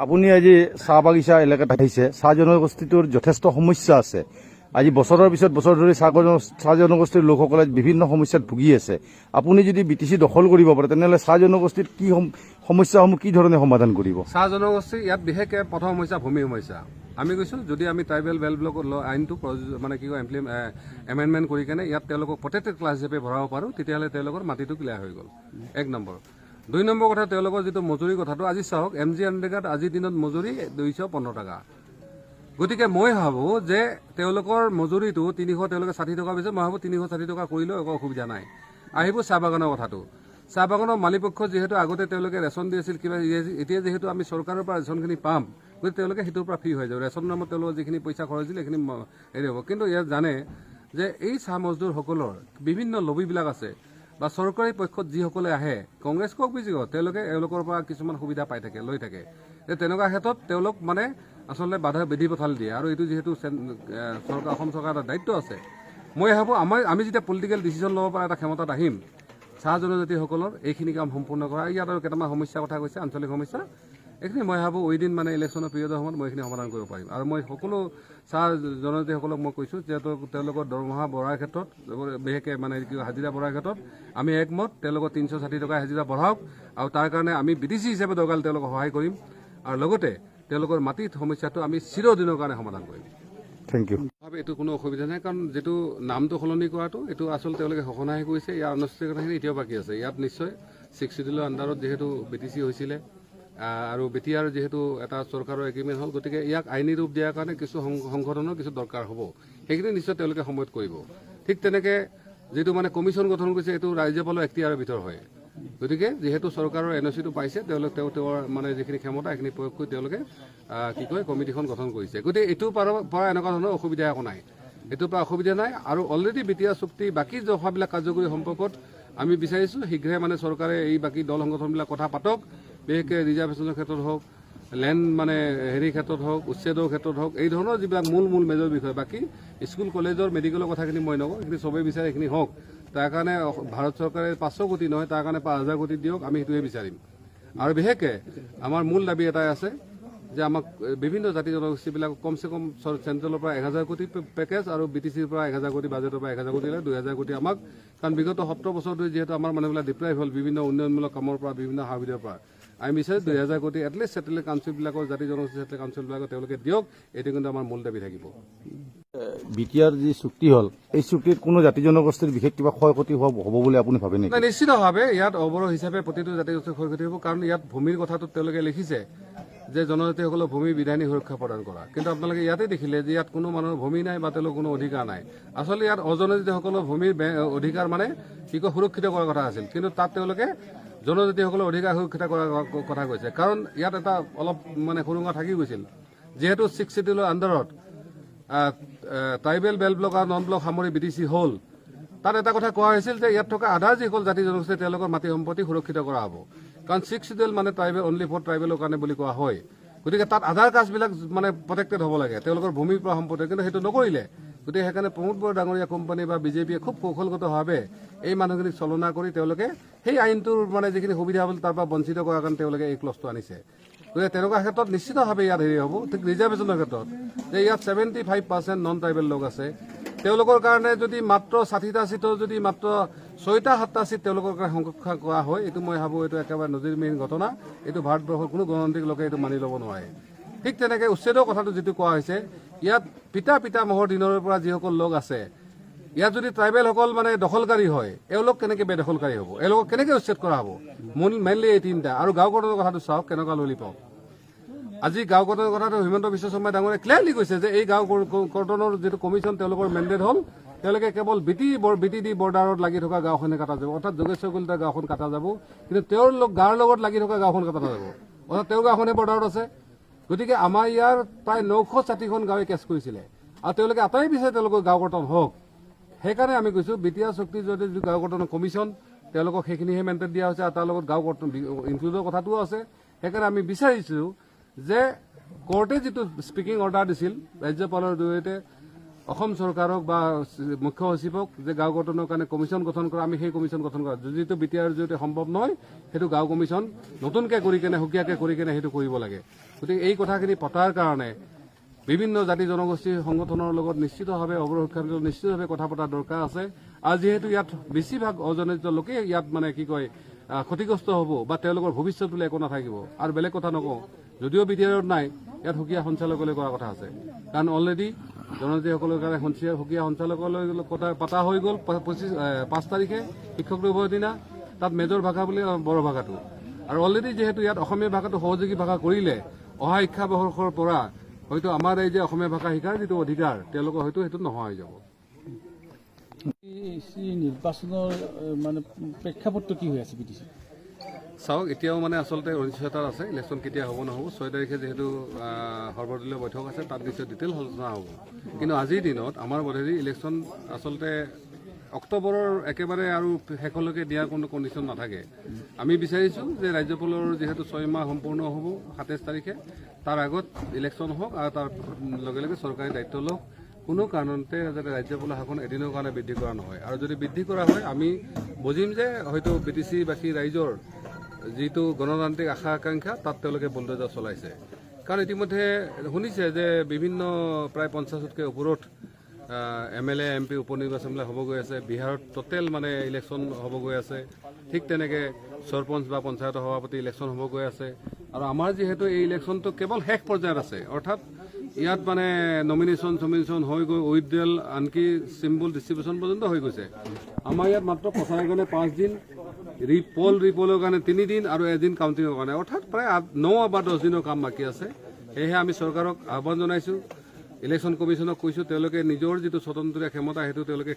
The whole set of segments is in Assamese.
আপুনি আজি চাহ বাগিচা এলেকাত আহিছে। চাহ জনগোষ্ঠীটোৰ যথেষ্ট সমস্যা আছে। আজি বছৰৰ পিছত বছৰ ধৰি চাহ জনগোষ্ঠীৰ লোকসকলে বিভিন্ন সমস্যাত ভুগি আছে। আপুনি যদি BTC দখল কৰিব পাৰে তেনেহ'লে চাহ জনগোষ্ঠীৰ কি সমস্যাসমূহ কি ধৰণে সমাধান কৰিব? চাহ জনগোষ্ঠী ইয়াত বিশেষকৈ প্ৰথম সমস্যা ভূমি সমস্যা। আমি কৈছোঁ যদি আমি ট্ৰাইবেল বেল ব্লক আইনটো মানে কি কয় এমেণ্ডমেণ্ট কৰি কেনে ইয়াত তেওঁলোকক প্ৰটেক্টেড ক্লাছ হিচাপে ভৰাব পাৰোঁ, তেতিয়াহ'লে তেওঁলোকৰ মাটিটো ক্লিয়াৰ হৈ গ'ল। 1 নম্বৰ। 2 নম্বৰ কথা, তেওঁলোকৰ যিটো মজুৰি কথাটো আজি চাওক, MG আনৰেগাত আজিৰ দিনত মজুৰি 215 টকা। গতিকে মই ভাবোঁ যে তেওঁলোকৰ মজুৰিটো 300, তেওঁলোকে 60 টকা পিছত মই ভাবোঁ 360 টকা কৰিলেও একো অসুবিধা নাই। আহিব চাহ বাগানৰ কথাটো। চাহ বাগানৰ মালিকপক্ষ যিহেতু আগতে তেওঁলোকে ৰেচন দি আছিল কিবা, এতিয়া যিহেতু আমি চৰকাৰৰ পৰা ৰেচনখিনি পাম, গতিকে তেওঁলোকে সেইটোৰ পৰা ফ্ৰী হৈ যাব। ৰেচন নামত তেওঁলোকৰ যিখিনি পইচা খৰচ দিলে সেইখিনি হেৰি হ'ব। কিন্তু ইয়াত জানে যে এই চাহ মজদুৰসকলৰ বিভিন্ন লবিবিলাক আছে বা চৰকাৰী পক্ষত যিসকলে আহে, কংগ্ৰেছ কওক বিজেপি কওক, তেওঁলোকে এওঁলোকৰ পৰা কিছুমান সুবিধা পাই থাকে, লৈ থাকে। তেনেকুৱা ক্ষেত্ৰত তেওঁলোক মানে আচলতে বাধা বিধি পথালি দিয়ে। আৰু এইটো যিহেতু চৰকাৰ, অসম চৰকাৰৰ এটা দায়িত্ব আছে, মই ভাবোঁ আমি যেতিয়া পলিটিকেল ডিচিশ্যন ল'ব পৰা এটা ক্ষমতাত আহিম, চাহ জনজাতিসকলৰ এইখিনি কাম সম্পূৰ্ণ কৰা। ইয়াত আৰু কেইটামান সমস্যাৰ কথা কৈছে, আঞ্চলিক সমস্যা, এইখিনি মই ভাবোঁ উইদিন মানে ইলেকশ্যনৰ পিৰিয়ডৰ সময়ত মই এইখিনি সমাধান কৰিব পাৰিম। আৰু মই সকলো চাহ জনজাতিসকলক মই কৈছোঁ যে তেওঁলোকৰ দৰমহা বঢ়াৰ ক্ষেত্ৰত, বিশেষকৈ মানে কি হাজিৰা বঢ়াৰ ক্ষেত্ৰত আমি একমত। তেওঁলোকৰ 360 টকা হাজিৰা বঢ়াওক, আৰু তাৰ কাৰণে আমি BTC হিচাপে দৰকাৰ তেওঁলোকক সহায় কৰিম। আৰু লগতে তেওঁলোকৰ মাটিৰ সমস্যাটো আমি চিৰদিনৰ কাৰণে সমাধান কৰিম। Thank you. এইটো কোনো অসুবিধা নাই, কাৰণ যিটো নামটো সলনি কৰাটো এইটো আচলতে তেওঁলোকে সঘনাই কৰিছে। ইয়াৰ আনুষ্ঠানিকতাখিনি এতিয়াও বাকী আছে। ইয়াত নিশ্চয় 6 চিডিউলৰ আণ্ডাৰত যিহেতু BTC হৈছিলে, আৰু BTR যিহেতু এটা চৰকাৰৰ এগ্ৰিমেণ্ট হ'ল, গতিকে ইয়াক আইনী ৰূপ দিয়াৰ কাৰণে কিছু সংশোধনৰ কিছু দৰকাৰ হ'ব। সেইখিনি নিশ্চয় তেওঁলোকে সময়ত কৰিব। ঠিক তেনেকৈ যিটো মানে কমিশ্যন গঠন কৰিছে, এইটো ৰাজ্যপালৰ এখতিয়াৰৰ ভিতৰত হয়। গতিকে যিহেতু চৰকাৰৰ NOC-টো পাইছে, তেওঁৰ মানে যিখিনি ক্ষমতা সেইখিনি প্ৰয়োগ কৰি তেওঁলোকে কি কয় কমিটিখন গঠন কৰিছে। গতিকে এইটোৰ পৰা এনেকুৱা ধৰণৰ অসুবিধা একো নাই, এইটোৰ পৰা অসুবিধা নাই। আৰু অলৰেডি BTR চুক্তি বাকী দফাবিলাক কাৰ্যকৰী সম্পৰ্কত আমি বিচাৰিছোঁ শীঘ্ৰে মানে চৰকাৰে এই বাকী দল সংগঠনবিলাক কথা পাতক, বিশেষকৈ ৰিজাৰ্ভেশ্যনৰ ক্ষেত্ৰত হওক, লেণ্ড মানে হেৰিৰ ক্ষেত্ৰত হওক, উচ্ছেদৰ ক্ষেত্ৰত হওক, এই ধৰণৰ যিবিলাক মূল মেজৰ বিষয়। বাকী স্কুল কলেজৰ মেডিকেলৰ কথাখিনি মই নকওঁ, সেইখিনি চবেই বিচাৰে সেইখিনি হওক। তাৰ কাৰণে ভাৰত চৰকাৰে 500 কোটি নহয়, তাৰ কাৰণে 5000 কোটি দিয়ক, আমি সেইটোৱে বিচাৰিম। আৰু বিশেষকৈ আমাৰ মূল দাবী এটাই আছে যে আমাক বিভিন্ন জাতি জনগোষ্ঠীবিলাকক কমচে কম চেণ্ট্ৰেলৰ পৰা 1000 কোটি পেকেজ আৰু BTCৰ পৰা 1000 কোটি, বাজেটৰ পৰা 1000 কোটি, 2000 কোটি আমাক। কাৰণ বিগত 17 বছৰ ধৰি যিহেতু আমাৰ মানুহবিলাক ডিপ্ৰাইভ হ'ল বিভিন্ন উন্নয়নমূলক কামৰ পৰা, বিভিন্ন সা সুবিধাৰ পৰা, আমি বিচাৰোঁ 2000 কোটি এটলিষ্ট ছেটেলাইট কাউন্সিলবিলাকৰ, জাতি জনগোষ্ঠী ছেটেলাইট কাউন্সিলবিলাকৰ তেওঁলোকে দিয়ক। এইটো কিন্তু আমাৰ মূল দাবী থাকিব। BTR যি চুক্তি হ'ল, এই চুক্তিত কোনো জাতি জনগোষ্ঠীৰ বিশেষ কিবা ক্ষয়ক্ষতি হ'ব বুলি আপুনি ভাবে নেকি? নিশ্চিতভাৱে ইয়াত অৱৰোধ হিচাপে প্ৰতিটো জাতি জনগোষ্ঠীৰ ক্ষয়ক্ষতি হ'ব। কাৰণ ইয়াত ভূমিৰ কথাটোত তেওঁলোকে লিখিছে যে জনজাতিসকলক ভূমি বিধানিক সুৰক্ষা প্ৰদান কৰা। কিন্তু আপোনালোকে ইয়াতে দেখিলে যে ইয়াত কোনো মানুহৰ ভূমি নাই বা তেওঁলোকৰ কোনো অধিকাৰ নাই। আচলতে ইয়াত অজনজাতিসকলৰ ভূমিৰ অধিকাৰ মানে কি কয় সুৰক্ষিত কৰাৰ কথা আছিল, কিন্তু তাত তেওঁলোকে জনজাতিসকলৰ অধিকাৰ সুৰক্ষিত কৰাৰ কথা কৈছে। কাৰণ ইয়াত এটা অলপ মানে সুৰুঙা থাকি গৈছিল, যিহেতু 6 চিডিউলৰ আণ্ডাৰত ট্ৰাইবেল বেল ব্লক আৰু নন ব্লক সামৰি BTC হ'ল। তাত এটা কথা কোৱা হৈছিল যে ইয়াত থকা আধা যিসকল জাতি জনগোষ্ঠী তেওঁলোকৰ মাটি সম্পত্তি সুৰক্ষিত কৰা হ'ব। কাৰণ 6 চিডিউল মানে ট্ৰাইবেল অনলি ফৰ ট্ৰাইবেলৰ কাৰণে বুলি কোৱা হয়। গতিকে তাত আধাৰ কাষ্টবিলাক মানে প্ৰটেক্টেড হ'ব লাগে, তেওঁলোকৰ ভূমিৰ পৰা সম্পত্তি, কিন্তু সেইটো নকৰিলে। গতিকে সেইকাৰণে প্ৰমোদ বড়ো ডাঙৰীয়া কোম্পানী বা BJPয়ে খুব কৌশলগতভাৱে এই মানুহখিনিক চলনা কৰি তেওঁলোকে সেই আইনটোৰ মানে যিখিনি সুবিধা হ'ল তাৰ পৰা বঞ্চিত কৰাৰ কাৰণে তেওঁলোকে এই ক্লজটো আনিছে। গতিকে তেনেকুৱা ক্ষেত্ৰত নিশ্চিতভাৱে ইয়াত হেৰি হ'ব। ঠিক ৰিজাৰ্ভেশ্যনৰ ক্ষেত্ৰত যে ইয়াত 75% নন ট্ৰাইবেল লোক আছে, তেওঁলোকৰ কাৰণে যদি মাত্ৰ 60টা ছিটৰ যদি মাত্ৰ 6টা-7টা ছিট তেওঁলোকৰ কাৰণে সংৰক্ষণ কৰা হয়, এইটো মই ভাবোঁ এইটো একেবাৰে নজিৰবিহীন ঘটনা। এইটো ভাৰতবৰ্ষৰ কোনো গণতান্ত্ৰিক লোকে এইটো মানি ল'ব নোৱাৰে। ঠিক তেনেকৈ উচ্ছেদৰ কথাটো যিটো কোৱা হৈছে, ইয়াত পিতামহৰ দিনৰ পৰা যিসকল লোক আছে, ইয়াত যদি ট্ৰাইবেলসকল মানে দখলকাৰী হয়, এওঁলোক কেনেকৈ বেদখলকাৰী হ'ব, এওঁলোকক কেনেকৈ উচ্ছেদ কৰা হ'ব? মেইনলি এই 3টা। আৰু গাঁও কৰ্টনৰ কথাটো চাওক কেনেকুৱা ললিপপ। আজি গাঁও কৰ্টনৰ কথাটো হিমন্ত বিশ্ব শৰ্মাই ডাঙৰীয়াই ক্লিয়াৰলি কৈছে যে এই গাঁও কৰ্টনৰ যিটো কমিশ্যন তেওঁলোকৰ মেণ্ডেট হ'ল, তেওঁলোকে কেৱল BTD বৰ্ডাৰত লাগি থকা গাঁওখনে কাটা যাব, অৰ্থাৎ যোগেশ্বৰ কলিতাৰ গাঁওখন কাটা যাব, কিন্তু তেওঁৰ গাঁৱৰ লগত লাগি থকা গাঁওখন কাটা যাব, অৰ্থাৎ তেওঁৰ গাঁওখনে বৰ্ডাৰত আছে। গতিকে আমাৰ ইয়াৰ প্ৰায় 960খন গাঁৱে কেছ কৰিছিলে, আৰু তেওঁলোকে আটাই বিচাৰে তেওঁলোকৰ গাঁও কৰ্টন হওক। সেইকাৰণে আমি কৈছোঁ BTR চুক্তিৰ যদি গাঁও কৰ্টনৰ কমিশ্যন, তেওঁলোকক সেইখিনিহে মেণ্ডেট দিয়া হৈছে, আৰু তাৰ লগত গাঁও কৰ্টন ইনক্লুডৰ কথাটোও আছে। সেইকাৰণে আমি বিচাৰিছোঁ যে কোৰ্টে যিটো স্পীকিং অৰ্ডাৰ দিছিল ৰাজ্যপালৰ জৰিয়তে অসম চৰকাৰক বা মুখ্য সচিবক যে গাঁও গঠনৰ কাৰণে কমিশ্যন গঠন কৰা, আমি সেই কমিশ্যন গঠন কৰা যিটো BTR জৰিয়তে সম্ভৱ নহয়, সেইটো গাঁও কমিশ্যন নতুনকৈ কৰি কেনে সুকীয়াকৈ কৰি কেনে সেইটো কৰিব লাগে। গতিকে এই কথাখিনি পতাৰ কাৰণে বিভিন্ন জাতি জনগোষ্ঠী সংগঠনৰ লগত নিশ্চিতভাৱে অৱৰোধ নিশ্চিতভাৱে কথা পতাৰ দৰকাৰ আছে। আৰু যিহেতু ইয়াত বেছিভাগ অজনিত লোকে ইয়াত মানে কি কয় ক্ষতিগ্ৰস্ত হ'ব বা তেওঁলোকৰ ভৱিষ্যত বুলি একো নাথাকিব। আৰু বেলেগ কথা নকওঁ, যদিও BTR নাই, ইয়াত সুকীয়া সঞ্চালকালয় কৰা কথা আছে। কাৰণ অলৰেডি জনজাতিসকলৰ কাৰণে সুকীয়া সঞ্চালকালয় পতা হৈ গ'ল 5 তাৰিখে শিক্ষক দিৱসৰ দিনা। তাত মেজৰ ভাষা বুলি বড়ো ভাষাটো, আৰু অলৰেডি যিহেতু ইয়াত অসমীয়া ভাষাটো সহযোগী ভাষা কৰিলে অহা শিক্ষাবৰ্ষৰ পৰা হয়তো আমাৰ এই যে অসমীয়া ভাষা শিকাৰ যিটো অধিকাৰ তেওঁলোকৰ হয়তো সেইটো নোহোৱা হৈ যাব। নিৰ্বাচনৰ মানে প্ৰেক্ষাপটটো কি হৈ আছে BTC? চাওক, এতিয়াও মানে আচলতে অনিশ্চয়তা আছে। ইলেকশ্যন কেতিয়া হ'ব নহ'ব, 6 তাৰিখে যিহেতু সৰ্বদলীয় বৈঠক আছে, তাত নিশ্চয় ডিটেইল আলোচনা হ'ব। কিন্তু আজিৰ দিনত আমাৰ বোধেৰে ইলেকশ্যন আচলতে অক্টোবৰৰ একেবাৰে আৰু শেষলৈকে দিয়াৰ কোনো কণ্ডিশ্যন নাথাকে। আমি বিচাৰিছোঁ যে ৰাজ্যপালৰ যিহেতু 6 মাহ সম্পূৰ্ণ হ'ব 27 তাৰিখে, তাৰ আগত ইলেকশ্যন হওক আৰু তাৰ লগে লগে চৰকাৰে দায়িত্ব লওক। কোনো কাৰণতে যাতে ৰাজ্যপালৰ শাসন এদিনৰ কাৰণে বৃদ্ধি কৰা নহয়। আৰু যদি বৃদ্ধি কৰা হয় আমি বুজিম যে হয়তো BTC-বাসী ৰাইজৰ যিটো গণতান্ত্ৰিক আশা আকাংক্ষা তাত তেওঁলোকে বুলডোজাৰ চলাইছে। কাৰণ ইতিমধ্যে শুনিছে যে বিভিন্ন প্ৰায় 50তকৈ ওপৰত MLA MP উপ নিৰ্বাচনবিলাক হ'ব গৈ আছে। বিহাৰত টোটেল মানে ইলেকশ্যন হ'ব গৈ আছে। ঠিক তেনেকৈ চৰপঞ্চ বা পঞ্চায়তৰ সভাপতি ইলেকশ্যন হ'ব গৈ আছে। আৰু আমাৰ যিহেতু এই ইলেকশ্যনটো কেৱল শেষ পৰ্যায়ত আছে, অৰ্থাৎ ইয়াত মানে নমিনেশ্যন হৈ গৈ উইথড্ৰল আনকি চিম্বল ডিষ্ট্ৰিবিউশ্যন পৰ্যন্ত হৈ গৈছে। আমাৰ ইয়াত মাত্ৰ প্ৰচাৰৰ কাৰণে 5 দিন, ৰিপলৰ কাৰণে 3 দিন আৰু 1 দিন কাউণ্টিঙৰ কাৰণে, অৰ্থাৎ প্ৰায় 9 বা 10 দিনৰ কাম বাকী আছে। সেয়েহে আমি চৰকাৰক আহ্বান জনাইছোঁ, ইলেকশ্যন কমিশ্যনক কৈছোঁ তেওঁলোকে নিজৰ যিটো স্বতন্ত্ৰ ক্ষমতা সেইটো তেওঁলোকে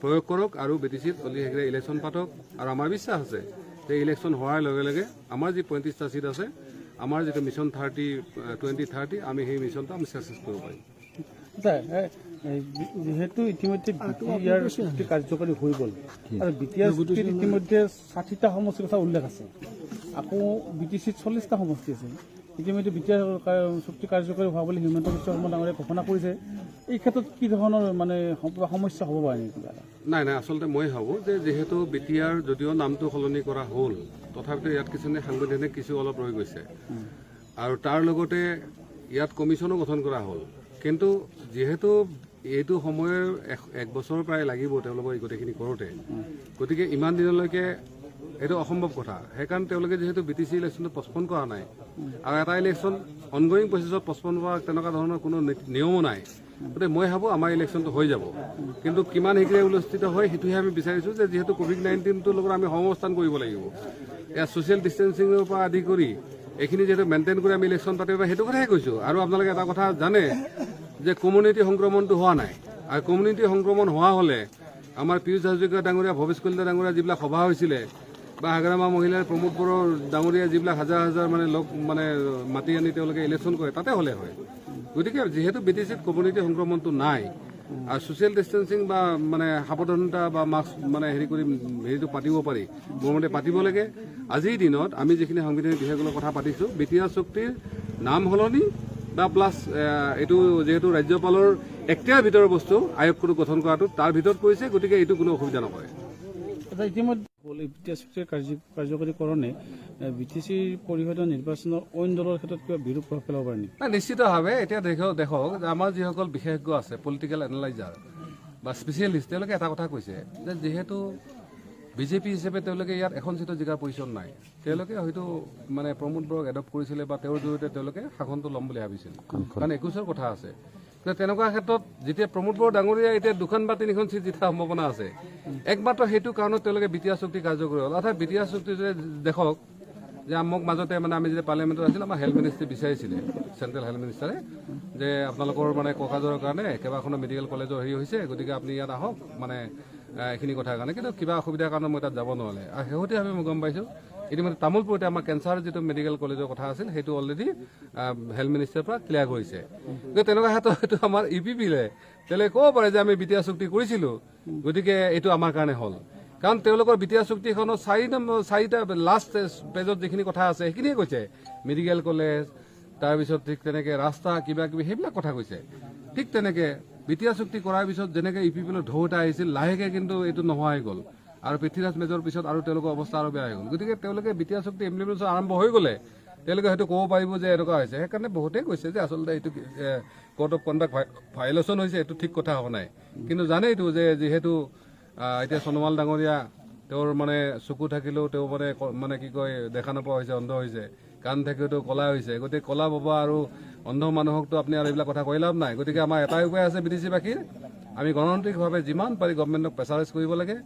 প্ৰয়োগ কৰক আৰু BTC-ত অতি শীঘ্ৰে ইলেকশ্যন পাতক। আৰু আমাৰ বিশ্বাস আছে যে ইলেকশ্যন হোৱাৰ লগে লগে আমাৰ যি 35টা চিট আছে, আমাৰ যিটো মিছন 2030 আমি সেই মিছনটো আমি ছাকচেছ কৰিব পাৰিম। যিহেতু ইতিমধ্যে BTR চুক্তি কাৰ্যকৰী হৈ গ'ল আৰু BTR চুক্তিত ইতিমধ্যে 60টা সমষ্টিৰ কথা উল্লেখ আছে, আকৌ BTC-ত 40টা সমষ্টি আছে। ইতিমধ্যে BTR চুক্তি কাৰ্যকৰী হোৱা বুলি হিমন্ত বিশ্ব শৰ্মা ডাঙৰীয়াই ঘোষণা কৰিছে। এই ক্ষেত্ৰত কি ধৰণৰ মানে সমস্যা হ'ব পাৰে নেকি? নাই, আচলতে মই ভাবোঁ যে যিহেতু BTR যদিও নামটো সলনি কৰা হ'ল, তথাপিতো ইয়াত কিছুমানে সাংবিধানিক কিছু অলপ ৰৈ গৈছে। আৰু তাৰ লগতে ইয়াত কমিশ্যনো গঠন কৰা হ'ল। কিন্তু যিহেতু এইটো সময়ৰ 1 বছৰ প্ৰায় লাগিব তেওঁলোকৰ এই গোটেইখিনি কৰোঁতে, গতিকে ইমান দিনলৈকে এইটো অসম্ভৱ কথা। সেইকাৰণে তেওঁলোকে যিহেতু BTC ইলেকশ্যনটো পষ্টপন কৰা নাই আৰু এটা ইলেকশ্যন অনগয়িং প্ৰচেছত পষ্টপন হোৱা তেনেকুৱা ধৰণৰ কোনো নিয়মো নাই, গতিকে মই ভাবোঁ আমাৰ ইলেকশ্যনটো হৈ যাব। কিন্তু কিমান শীঘ্ৰে অনুষ্ঠিত হয় সেইটোহে আমি বিচাৰিছোঁ যে যিহেতু COVID-19টোৰ লগত আমি সহাৱস্থান কৰিব লাগিব। ইয়াত ছ'চিয়েল ডিষ্টেঞ্চিঙৰ পৰা আদি কৰি এইখিনি যিহেতু মেইনটেইন কৰি আমি ইলেকশ্যন পাতিব পাৰিম সেইটো কথাহে কৈছোঁ। আৰু আপোনালোকে এটা কথা জানে যে কমিউনিটি সংক্ৰমণটো হোৱা নাই, আৰু কমিউনিটি সংক্ৰমণ হোৱা হ'লে আমাৰ পীয়ুষ হাজৰিকা ডাঙৰীয়া, ভৱেশ কলিতা ডাঙৰীয়া যিবিলাক সভা হৈছিলে বা হাগ্ৰামা মহিলাৰ প্ৰমোদ বড়ো ডাঙৰীয়া যিবিলাক হাজাৰ হাজাৰ মানে লোক মানে মাতি আনি তেওঁলোকে ইলেকশ্যন কৰে তাতে হ'লে হয়। গতিকে যিহেতু BTC-ত কমিউনিটি সংক্ৰমণটো নাই আৰু ছ'চিয়েল ডিষ্টেঞ্চিং বা মানে সাৱধানতা বা মাস্ক মানে হেৰি কৰি হেৰিটো পাতিব পাৰি, মোৰ মতে পাতিব লাগে। আজিৰ দিনত আমি যিখিনি সাংবিধানিক বিষয়গুলোৰ কথা পাতিছোঁ, BTR চুক্তিৰ নাম সলনি বা প্লাছ এইটো যিহেতু ৰাজ্যপালৰ এখতিয়াৰ ভিতৰৰ বস্তু আয়োগটো গঠন কৰাটো তাৰ ভিতৰত কৰিছে, গতিকে এইটো কোনো অসুবিধা নকৰে। ইতিমধ্যে BTR চুক্তিৰ কাৰ্যকৰীকৰণে BTC-ৰ পৰিষদৰ নিৰ্বাচনৰ অইন দলৰ ক্ষেত্ৰত কিবা বিৰূপ প্ৰভাৱ পেলাব পাৰে নেকি? নিশ্চিতভাৱে এতিয়া দেখক যে আমাৰ যিসকল বিশেষজ্ঞ আছে, পলিটিকেল এনালাইজাৰ বা স্পেচিয়েলিষ্ট, তেওঁলোকে এটা কথা কৈছে যে যিহেতু BJP হিচাপে তেওঁলোকে ইয়াত এখন চিটত জিকাৰ পজিশ্যন নাই, তেওঁলোকে হয়তো মানে প্ৰমোদ বড়োক এডপ্ট কৰিছিলে বা তেওঁৰ জৰিয়তে তেওঁলোকে শাসনটো ল'ম বুলি ভাবিছিল, কাৰণ 21ৰ কথা আছে। তেনেকুৱা ক্ষেত্ৰত যেতিয়া প্ৰমোদ বড়ো ডাঙৰীয়া এতিয়া 2খন বা 3খন চিট জিতাৰ সম্ভাৱনা আছে, একমাত্ৰ সেইটো কাৰণত তেওঁলোকে BTR চুক্তি কাৰ্যকৰী হ'ল। অৰ্থাৎ BTR চুক্তি দেখক যে মোক মাজতে মানে আমি যেতিয়া পাৰ্লিয়ামেণ্টত আছিল আমাৰ হেল্থ মিনিষ্ট্ৰী বিচাৰিছিলে, চেণ্ট্ৰেল হেল্থ মিনিষ্টাৰে, যে আপোনালোকৰ মানে ককাজৰ কাৰণে কেইবাখনো মেডিকেল কলেজৰ হেৰি হৈছে, গতিকে আপুনি ইয়াত আহক মানে এইখিনি কথাৰ কাৰণে। কিন্তু কিবা অসুবিধাৰ কাৰণে মই তাত যাব নোৱাৰিলে। আৰু শেহতীয়াভাৱে মই গম পাইছোঁ ইতিমধ্যে তামোলপুৰতে আমাৰ কেঞ্চাৰ যিটো মেডিকেল কলেজৰ কথা আছিল সেইটো অলৰেডি হেল্থ মিনিষ্টাৰৰ পৰা ক্লিয়াৰ কৰিছে। গতিকে তেনেকুৱা ক্ষেত্ৰত হয়তো আমাৰ UPP-লে তেওঁলোকে ক'ব পাৰে যে আমি BTR চুক্তি কৰিছিলোঁ, গতিকে এইটো আমাৰ কাৰণে হ'ল। কাৰণ তেওঁলোকৰ BTR চুক্তিখনৰ 4টা লাষ্ট পেজত যিখিনি কথা আছে সেইখিনিয়ে কৈছে, মেডিকেল কলেজ, তাৰপিছত ঠিক তেনেকৈ ৰাস্তা কিবা কিবি সেইবিলাক কথা কৈছে। ঠিক তেনেকে বি টি আৰ চুক্তি কৰাৰ পিছত যেনেকে ইউ পি পি এলৰ ঢৌ এটা আহিছিল লাহেকে কিন্তু এইটো নোহোৱা হৈ গ'ল আৰু পৃথ্বীৰাজ মেজৰ পিছত আৰু তেওঁলোকৰ অৱস্থা আৰু বেয়া হৈ গ'ল গতিকে তেওঁলোকে বি টি আৰ চুক্তি ইমপ্লিমেণ্টেশ্যন আৰম্ভ হৈ গ'লে তেওঁলোকে হয়তো ক'ব পাৰিব যে এনেকুৱা হৈছে সেইকাৰণে বহুতেই কৈছে যে আচলতে এইটো কোড অফ কণ্ডাক্ট ভায়লেশ্যন হৈছে এইটো ঠিক কথা হোৱা নাই কিন্তু জানেইতো যে যিহেতু এতিয়া সোণোৱাল ডাঙৰীয়া তেওঁৰ মানে চকু থাকিলেও তেওঁ মানে কি কয় দেখা নোপোৱা হৈছে অন্ধ হৈছে কাণ থাকিলেও কলা হৈছে গতিকে কলা বাবা আৰু অন্ধ মানুহকতো আপুনি আৰু এইবিলাক কথা কৈ লাভ নাই গতিকে আমাৰ এটাই উপায় আছে বিটিচিবাসীৰ আমি গণতান্ত্ৰিকভাৱে যিমান পাৰি গভৰ্ণমেণ্টক প্ৰেছাৰাইজ কৰিব লাগে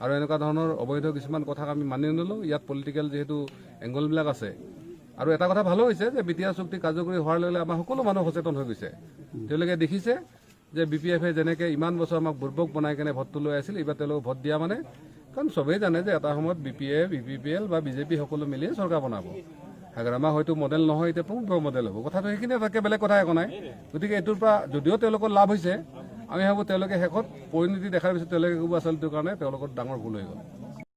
আৰু এনেকুৱা ধৰণৰ অবৈধ কিছুমান কথাক আমি মানি নলওঁ ইয়াত পলিটিকেল যিহেতু এংগলবিলাক আছে আৰু এটা কথা ভালো হৈছে যে বি টি আৰ চুক্তি কাৰ্যকৰী হোৱাৰ লগে লগে আমাৰ সকলো মানুহ সচেতন হৈ গৈছে তেওঁলোকে দেখিছে যে বি পি এফে যেনেকে ইমান বছৰ আমাক বুৰ্বক বনাই কেনে ভোটটো লৈ আছিল এইবাৰ তেওঁলোকে ভোট দিয়া মানে কাৰণ চবেই জানে যে এটা সময়ত B P F B P P L বা বিজেপি সকলো মিলিয়ে চৰকাৰ বনাব সেইকাৰণে আমাৰ হয়তো মডেল নহয় এতিয়া পূৰ্ব মডেল হ'ব কথাটো সেইখিনি তাতকৈ বেলেগ কথা একো নাই গতিকে এইটোৰ পৰা যদিও তেওঁলোকৰ লাভ হৈছে আমি ভাবোঁ তেওঁলোকে শেষত পৰিণতি দেখাৰ পিছত তেওঁলোকে ক'ব আচলতে কাৰণে তেওঁলোকৰ ডাঙৰ ভুল হৈ গ'ল